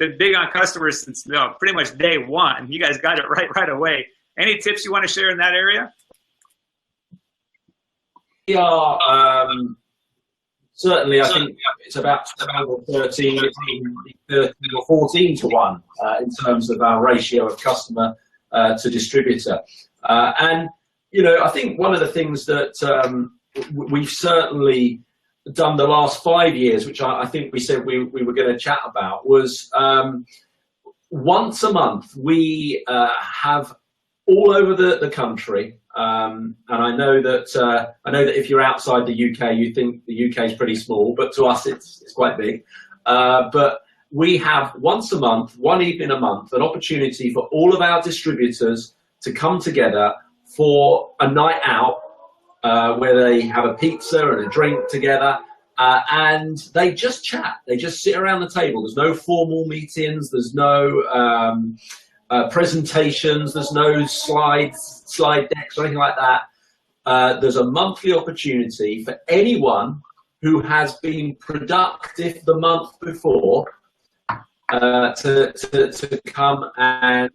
been big on customers since pretty much day one. You guys got it right away. Any tips you want to share in that area? We are certainly, I think it's about 13 or 14 to 1 in terms of our ratio of customer to distributor. And, you know, I think one of the things that we've certainly done the last 5 years, which I think we said we were going to chat about, was once a month we have all over the country, and I know that if you're outside the UK, you think the UK is pretty small, but to us it's quite big. But we have once a month, one evening a month, an opportunity for all of our distributors to come together for a night out, where they have a pizza and a drink together, and they just chat. They just sit around the table. There's no formal meetings. There's no presentations. There's no slide decks or anything like that. There's a monthly opportunity for anyone who has been productive the month before to come and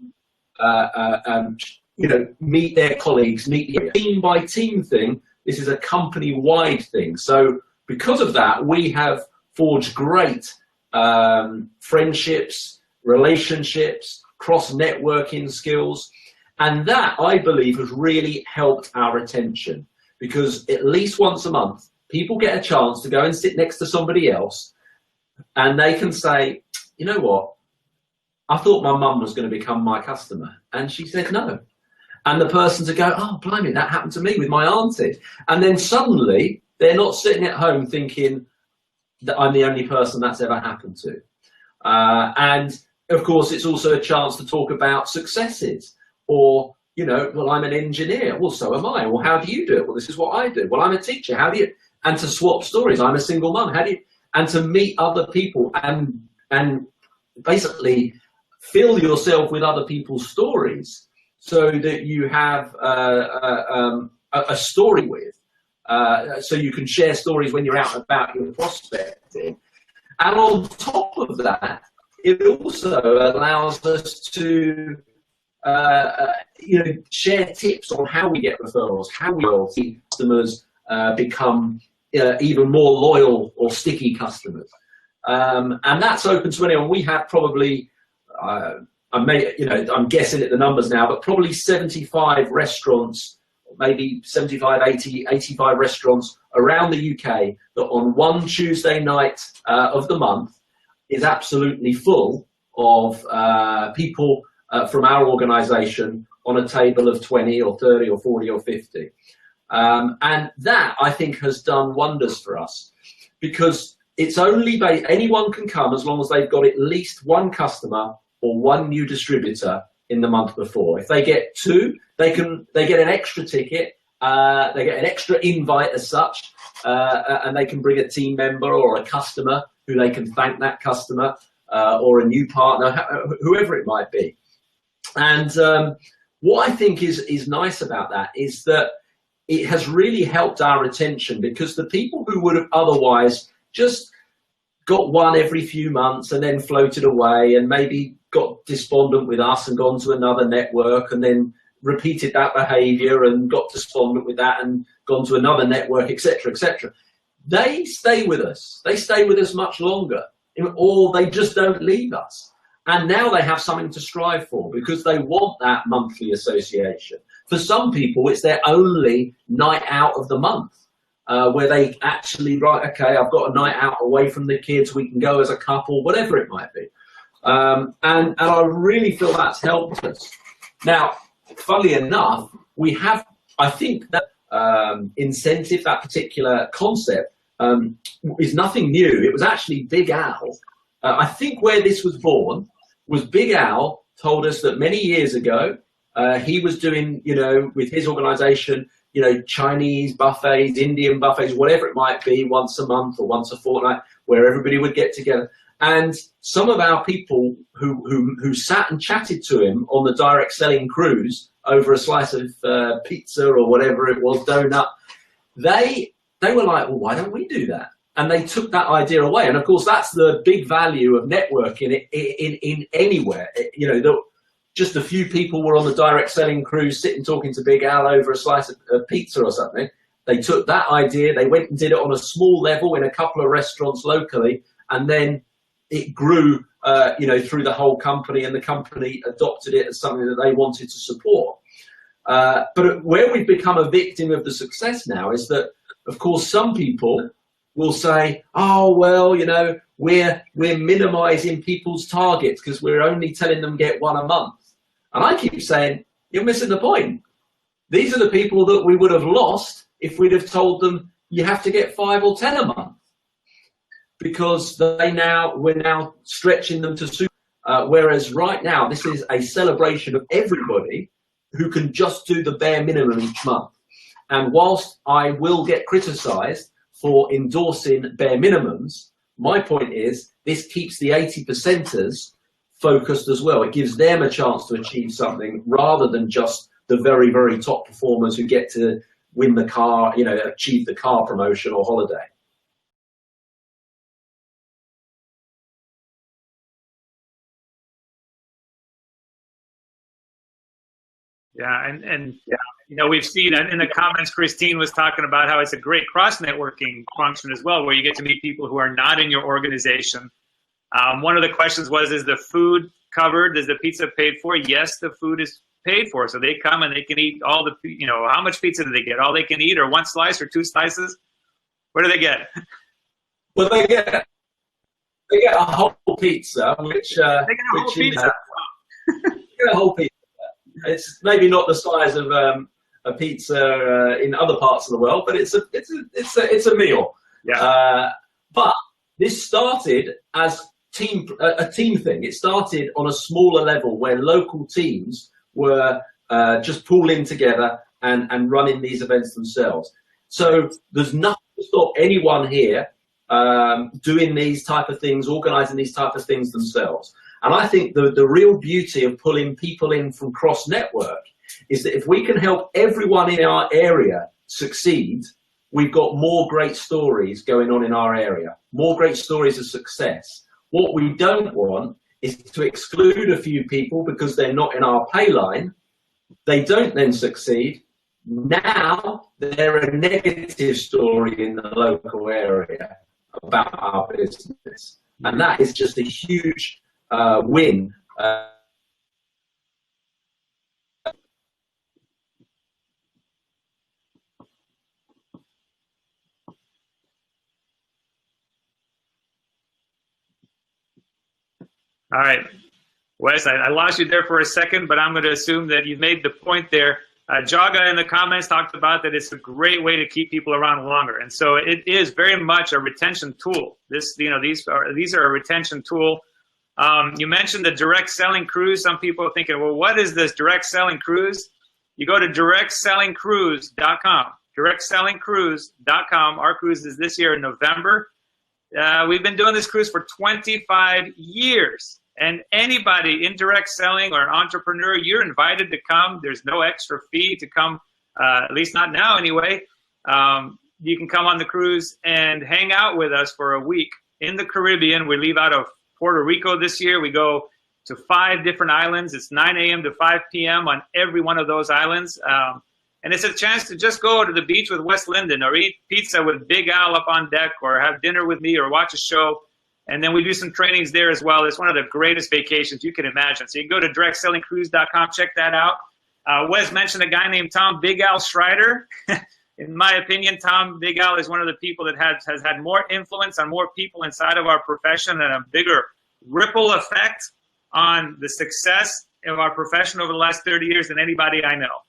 you know, meet their colleagues, meet the team by team thing. This is a company-wide thing. So because of that, we have forged great friendships, relationships, cross-networking skills. And that, I believe, has really helped our retention, because at least once a month, people get a chance to go and sit next to somebody else and they can say, you know what, I thought my mum was going to become my customer, and she said no. And the person to go, oh, blimey, that happened to me with my auntie. And then suddenly they're not sitting at home thinking that I'm the only person that's ever happened to. And of course, it's also a chance to talk about successes, or, you know, well, I'm an engineer. Well, so am I. Well, how do you do it? Well, this is what I do. Well, I'm a teacher. How do you? And to swap stories. I'm a single mum. How do you? And to meet other people and basically fill yourself with other people's stories, so that you have a story with, so you can share stories when you're out and about, you're prospecting. And on top of that, it also allows us to you know, share tips on how we get referrals, how we see customers become even more loyal or sticky customers. And that's open to anyone. We have probably I'm guessing at the numbers now, but probably 75 restaurants, maybe 75, 80, 85 restaurants around the UK that on one Tuesday night of the month is absolutely full of people from our organisation on a table of 20 or 30 or 40 or 50. And that, I think, has done wonders for us, because it's only anyone can come as long as they've got at least one customer or one new distributor in the month before. If they get two, they get an extra ticket, they get an extra invite as such, and they can bring a team member or a customer who they can thank that customer, or a new partner, whoever it might be. And what I think is nice about that is that it has really helped our retention, because the people who would have otherwise just got one every few months and then floated away and maybe got despondent with us and gone to another network and then repeated that behavior and got despondent with that and gone to another network, etc., etc. They stay with us. They stay with us much longer, or they just don't leave us. And now they have something to strive for, because they want that monthly association. For some people, it's their only night out of the month, where they actually, right, okay, I've got a night out away from the kids, we can go as a couple, whatever it might be. And I really feel that's helped us. Now, funnily enough, we have, I think that incentive, that particular concept, is nothing new. It was actually Big Al. I think where this was born was Big Al told us that many years ago, he was doing, you know, with his organization, you know, Chinese buffets, Indian buffets, whatever it might be, once a month or once a fortnight, where everybody would get together. And some of our people who sat and chatted to him on the direct selling cruise over a slice of pizza or whatever it was, donut, they were like, well, why don't we do that? and they took that idea away. And of course, that's the big value of networking in anywhere. You know, just a few people were on the direct selling cruise sitting talking to Big Al over a slice of pizza or something. They took that idea, they went and did it on a small level in a couple of restaurants locally, and then it grew, you know, through the whole company, and the company adopted it as something that they wanted to support. But where we've become a victim of the success now is that, of course, some people will say, oh, well, you know, we're minimizing people's targets because we're only telling them get one a month. And I keep saying, you're missing the point. These are the people that we would have lost if we'd have told them you have to get 5 or 10 a month, because we're now stretching them to super. Whereas right now, this is a celebration of everybody who can just do the bare minimum each month. And whilst I will get criticized for endorsing bare minimums, my point is this keeps the 80%ers focused as well. It gives them a chance to achieve something rather than just the very, very top performers who get to win the car, you know, achieve the car promotion or holiday. Yeah, and you know, we've seen in the comments, Christine was talking about how it's a great cross-networking function as well, where you get to meet people who are not in your organization. One of the questions was, is the food covered? Is the pizza paid for? Yes, the food is paid for. So they come and they can eat all the, you know, how much pizza do they get? All they can eat, or 1 slice or 2 slices? What do they get? Well, they get a whole pizza, which they get a whole pizza. They get a whole pizza. It's maybe not the size of a pizza in other parts of the world, but it's a meal. Yeah. But this started as a team thing. It started on a smaller level where local teams were just pooling together and running these events themselves. So there's nothing to stop anyone here doing these type of things, organizing these type of things themselves. And I think the real beauty of pulling people in from cross-network is that if we can help everyone in our area succeed, we've got more great stories going on in our area, more great stories of success. What we don't want is to exclude a few people because they're not in our pay line. They don't then succeed. Now they're a negative story in the local area about our business. And that is just a huge win. All right, Wes, I lost you there for a second, but I'm going to assume that you've made the point there. Jaga in the comments talked about that it's a great way to keep people around longer, and so it is very much a retention tool. This, you know, these are a retention tool. You mentioned the direct selling cruise. Some people are thinking, well, what is this direct selling cruise? You go to directsellingcruise.com. Directsellingcruise.com. Our cruise is this year in November. We've been doing this cruise for 25 years. And anybody in direct selling or an entrepreneur, you're invited to come. There's no extra fee to come, at least not now anyway. You can come on the cruise and hang out with us for a week in the Caribbean. We leave out of Puerto Rico this year. We go to 5 different islands. It's 9 a.m. to 5 p.m. on every one of those islands. And it's a chance to just go to the beach with Wes Linden or eat pizza with Big Al up on deck or have dinner with me or watch a show. And then we do some trainings there as well. It's one of the greatest vacations you can imagine. So you can go to directsellingcruise.com, check that out. Wes mentioned a guy named Tom Big Al Schreider. In my opinion, Tom Big Al is one of the people that has had more influence on more people inside of our profession and a bigger ripple effect on the success of our profession over the last 30 years than anybody I know.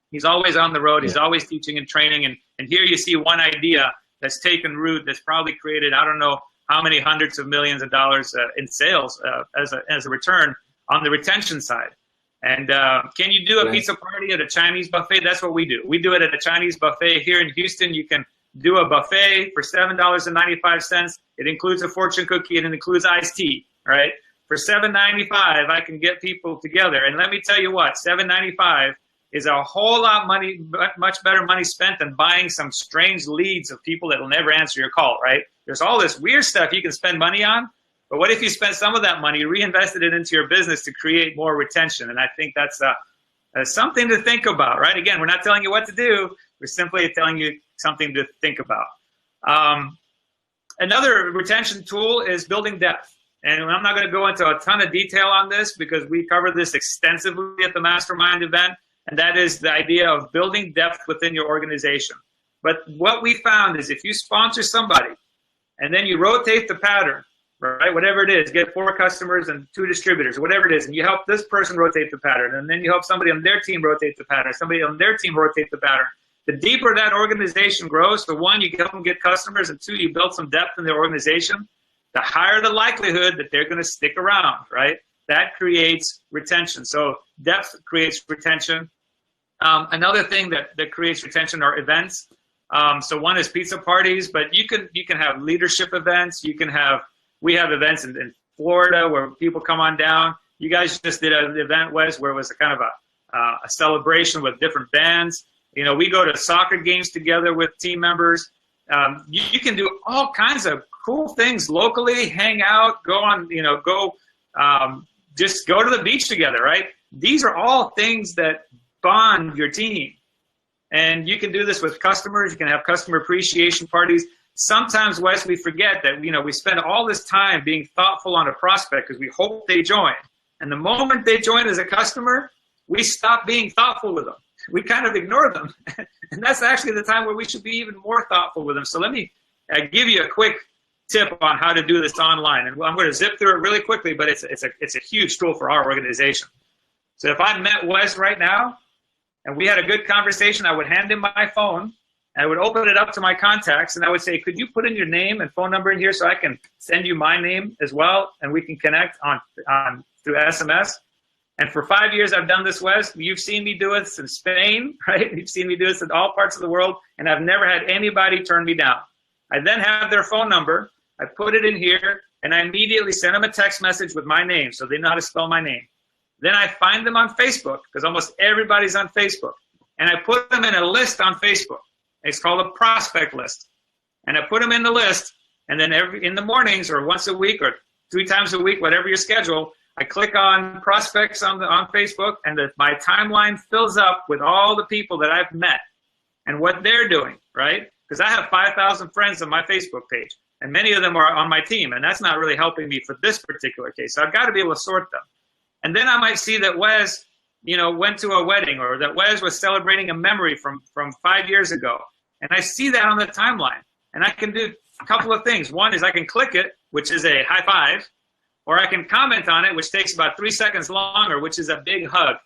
He's always on the road. He's always teaching and training. And here you see one idea that's taken root that's probably created, I don't know how many hundreds of millions of dollars in sales as a return on the retention side. And can you do a pizza party at a Chinese buffet? That's what we do. We do it at a Chinese buffet here in Houston. You can do a buffet for $7.95. It includes a fortune cookie and it includes iced tea, right? For $7.95, I can get people together. And let me tell you what, $7.95 is a whole lot much better money spent than buying some strange leads of people that will never answer your call, right? There's all this weird stuff you can spend money on, but what if you spent some of that money, reinvested it into your business to create more retention? And I think that's something to think about, right? Again, we're not telling you what to do. We're simply telling you something to think about. Another retention tool is building depth. And I'm not going to go into a ton of detail on this because we covered this extensively at the Mastermind event, and that is the idea of building depth within your organization. But what we found is if you sponsor somebody and then you rotate the pattern, right, whatever it is, get 4 customers and 2 distributors, whatever it is, and you help this person rotate the pattern, and then you help somebody on their team rotate the pattern, somebody on their team rotate the pattern. The deeper that organization grows, so 1, you help them get customers, and 2, you build some depth in their organization, the higher the likelihood that they're going to stick around, right? That creates retention. So depth creates retention. Another thing that creates retention are events. So one is pizza parties, but you can have leadership events. We have events in Florida where people come on down. You guys just did an event, Wes, where it was a kind of a celebration with different bands. You know, we go to soccer games together with team members. You can do all kinds of cool things locally, hang out, just go to the beach together, right? These are all things that bond your team. And you can do this with customers. You can have customer appreciation parties. Sometimes, Wes, we forget that, we spend all this time being thoughtful on a prospect because we hope they join. And the moment they join as a customer, we stop being thoughtful with them. We kind of ignore them. And that's actually the time where we should be even more thoughtful with them. So let me give you a quick tip on how to do this online. And I'm going to zip through it really quickly, but it's a huge tool for our organization. So if I met Wes right now and we had a good conversation, I would hand him my phone. I would open it up to my contacts, and I would say, could you put in your name and phone number in here so I can send you my name as well, and we can connect on through SMS. And for 5 years, I've done this, Wes. You've seen me do it in Spain, right? You've seen me do this in all parts of the world, and I've never had anybody turn me down. I then have their phone number. I put it in here, and I immediately send them a text message with my name so they know how to spell my name. Then I find them on Facebook, because almost everybody's on Facebook. And I put them in a list on Facebook. It's called a prospect list. And I put them in the list, and then in the mornings or once a week or 3 times a week, whatever your schedule, I click on prospects on Facebook, and my timeline fills up with all the people that I've met and what they're doing, right? Because I have 5,000 friends on my Facebook page, and many of them are on my team, and that's not really helping me for this particular case. So I've got to be able to sort them. And then I might see that Wes, went to a wedding, or that Wes was celebrating a memory from 5 years ago. And I see that on the timeline. And I can do a couple of things. One is I can click it, which is a high five, or I can comment on it, which takes about 3 seconds longer, which is a big hug.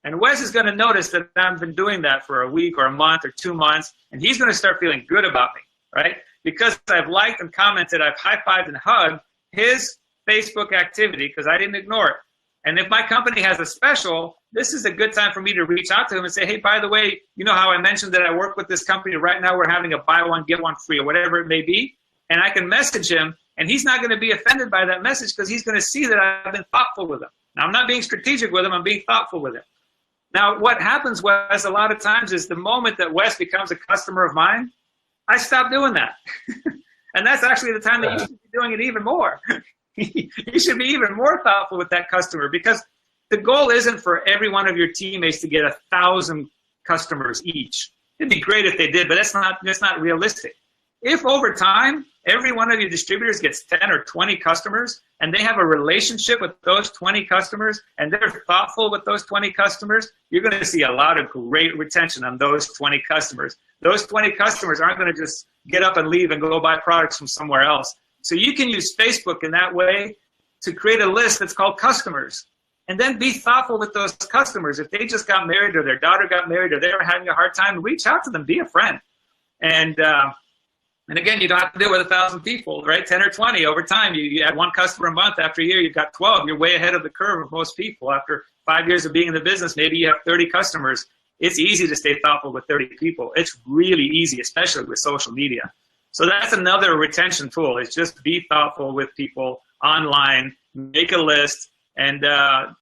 And Wes is going to notice that I've been doing that for a week or a month or 2 months, and he's going to start feeling good about me, right? Because I've liked and commented, I've high-fived and hugged his Facebook activity because I didn't ignore it. And if my company has a special, this is a good time for me to reach out to him and say, hey, by the way, you know how I mentioned that I work with this company? Right now we're having a buy one, get one free, or whatever it may be. And I can message him, and he's not going to be offended by that message because he's going to see that I've been thoughtful with him. Now, I'm not being strategic with him. I'm being thoughtful with him. Now, what happens, Wes, a lot of times is the moment that Wes becomes a customer of mine, I stop doing that. And that's actually the time that you should be doing it even more. You should be even more thoughtful with that customer, because the goal isn't for every one of your teammates to get 1,000 customers each. It'd be great if they did, but that's not realistic. If over time, every one of your distributors gets 10 or 20 customers, and they have a relationship with those 20 customers, and they're thoughtful with those 20 customers, you're going to see a lot of great retention on those 20 customers. Those 20 customers aren't going to just get up and leave and go buy products from somewhere else. So you can use Facebook in that way to create a list that's called customers, and then be thoughtful with those customers. If they just got married, or their daughter got married, or they were having a hard time, reach out to them, be a friend. And again, you don't have to do it with 1,000 people, right? 10 or 20 over time. You add 1 customer a month. After a year, you've got 12. You're way ahead of the curve of most people. After 5 years of being in the business, maybe you have 30 customers. It's easy to stay thoughtful with 30 people. It's really easy, especially with social media. So that's another retention tool, is just be thoughtful with people online, make a list, and